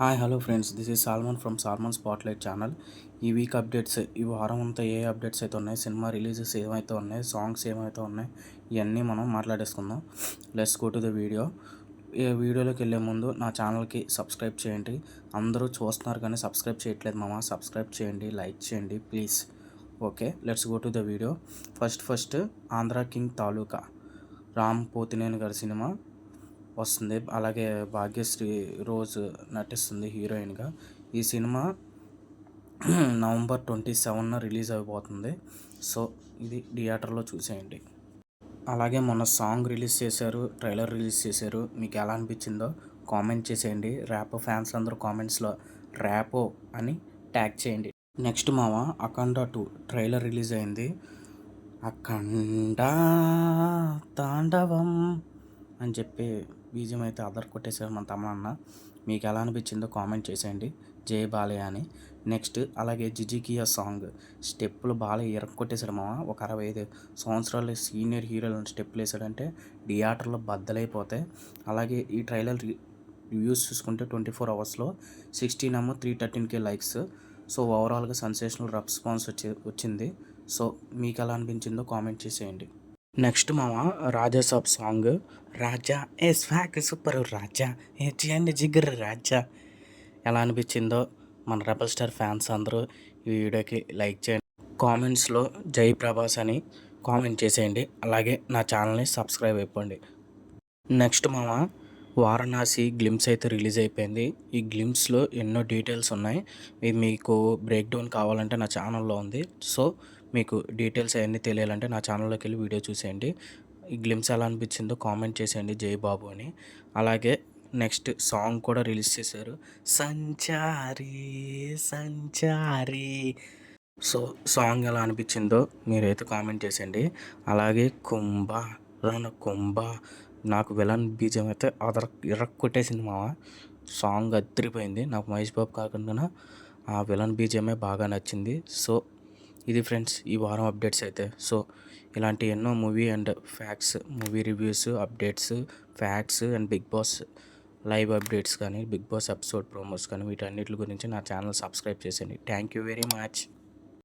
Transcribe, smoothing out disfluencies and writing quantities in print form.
Hi hello friends, this is Salman from Salman spotlight channel. ఈ week updates, ఈ వారం అంతా ఏ అప్డేట్స్ అయితే ఉన్నాయి, సినిమా రిలీజెస్ ఏమైతే ఉన్నాయి, సాంగ్స్ ఏమైతే ఉన్నాయి, ఇవన్నీ మనం మాట్లాడేసుకుందాం. Let's go to the video. ఈ వీడియోలోకి వెళ్ళే ముందు నా ఛానల్కి సబ్స్క్రైబ్ చేయండి. అందరూ చూస్తున్నారు కానీ సబ్స్క్రైబ్ చేయట్లేదు మామ. సబ్స్క్రైబ్ చేయండి, లైక్ చేయండి please. Okay, let's go to the video. First Andhra King Taluka Ram Pothineni గారి సినిమా వస్తుంది. అలాగే భాగ్యశ్రీ రోజు నటిస్తుంది హీరోయిన్గా. ఈ సినిమా నవంబర్ 27న రిలీజ్ అయిపోతుంది. సో ఇది థియేటర్లో చూసేయండి. అలాగే మొన్న సాంగ్ రిలీజ్ చేశారు, ట్రైలర్ రిలీజ్ చేశారు. మీకు ఎలా అనిపించిందో కామెంట్ చేసేయండి. ర్యాపో ఫ్యాన్స్ అందరూ కామెంట్స్లో ర్యాపో అని ట్యాగ్ చేయండి. నెక్స్ట్ మామ, అఖండ 2 ట్రైలర్ రిలీజ్ అయింది. అఖండ తాండవం అని చెప్పి బీజియం అయితే అదర్ కొట్టేశారు మన తమనన్న. మీకు ఎలా అనిపించిందో కామెంట్ చేసేయండి. జై బాలయ్య అని. నెక్స్ట్ అలాగే జిజికియా సాంగ్ స్టెప్పులు బాలయ్య ఇరక్కొట్టేశాడు మామ. ఒక 65 సంవత్సరాలు సీనియర్ హీరోలను స్టెప్పులు వేసాడంటే థియేటర్లో బద్దలైపోతాయి. అలాగే ఈ ట్రైలర్ రివ్యూస్ చూసుకుంటే 24 అవర్స్లో 313K లైక్స్. సో ఓవరాల్గా సెన్సేషనల్ రెస్పాన్స్ వచ్చింది. సో మీకు ఎలా అనిపించిందో కామెంట్ చేసేయండి. నెక్స్ట్ మామ, రాజాసాబ్ సాంగ్ రాజా ఏ స్వాగ్ సూపర్ రాజా ఏ చేయండి జిగర్ రాజా ఎలా అనిపించిందో మన రెబల్ స్టార్ ఫ్యాన్స్ అందరూ ఈ వీడియోకి లైక్ చేయండి. కామెంట్స్లో జై ప్రభాస్ అని కామెంట్ చేసేయండి. అలాగే నా ఛానల్ని సబ్స్క్రైబ్ అయిపోండి. నెక్స్ట్ మామ, వారణాసి గ్లిమ్స్ అయితే రిలీజ్ అయిపోయింది. ఈ గ్లిమ్స్లో ఎన్నో డీటెయిల్స్ ఉన్నాయి. ఇది మీకు బ్రేక్ డౌన్ కావాలంటే నా ఛానల్లో ఉంది. సో మీకు డీటెయిల్స్ అవన్నీ తెలియాలంటే నా ఛానల్లోకి వెళ్ళి వీడియో చూసేయండి. ఈ గ్లిమ్స్ ఎలా అనిపించిందో కామెంట్ చేసేయండి జై బాబు అని. అలాగే నెక్స్ట్ సాంగ్ కూడా రిలీజ్ చేశారు, సంచారి సంచారి. సో సాంగ్ ఎలా అనిపించిందో మీరైతే కామెంట్ చేసేయండి. అలాగే కుంభ కుంభ నాకు విలన్ బీజం అయితే ఇరక్కొట్టేసింది మామ. సాంగ్ అదిరిపోయింది. నాకు మహేష్ బాబు కాకుండా ఆ విలన్ బీజమే బాగా నచ్చింది. సో ఇది ఫ్రెండ్స్ ఈ వారం అప్డేట్స్ అయితే. సో ఇలాంటి ఎన్నో movie and facts, movie reviews, updates, facts and Bigg Boss live updates కానీ, బిగ్ బాస్ ఎపిసోడ్ ప్రోమోస్ కానీ, వీటన్నిటి గురించి నా ఛానల్ సబ్స్క్రైబ్ చేసేయండి. Thank you very much.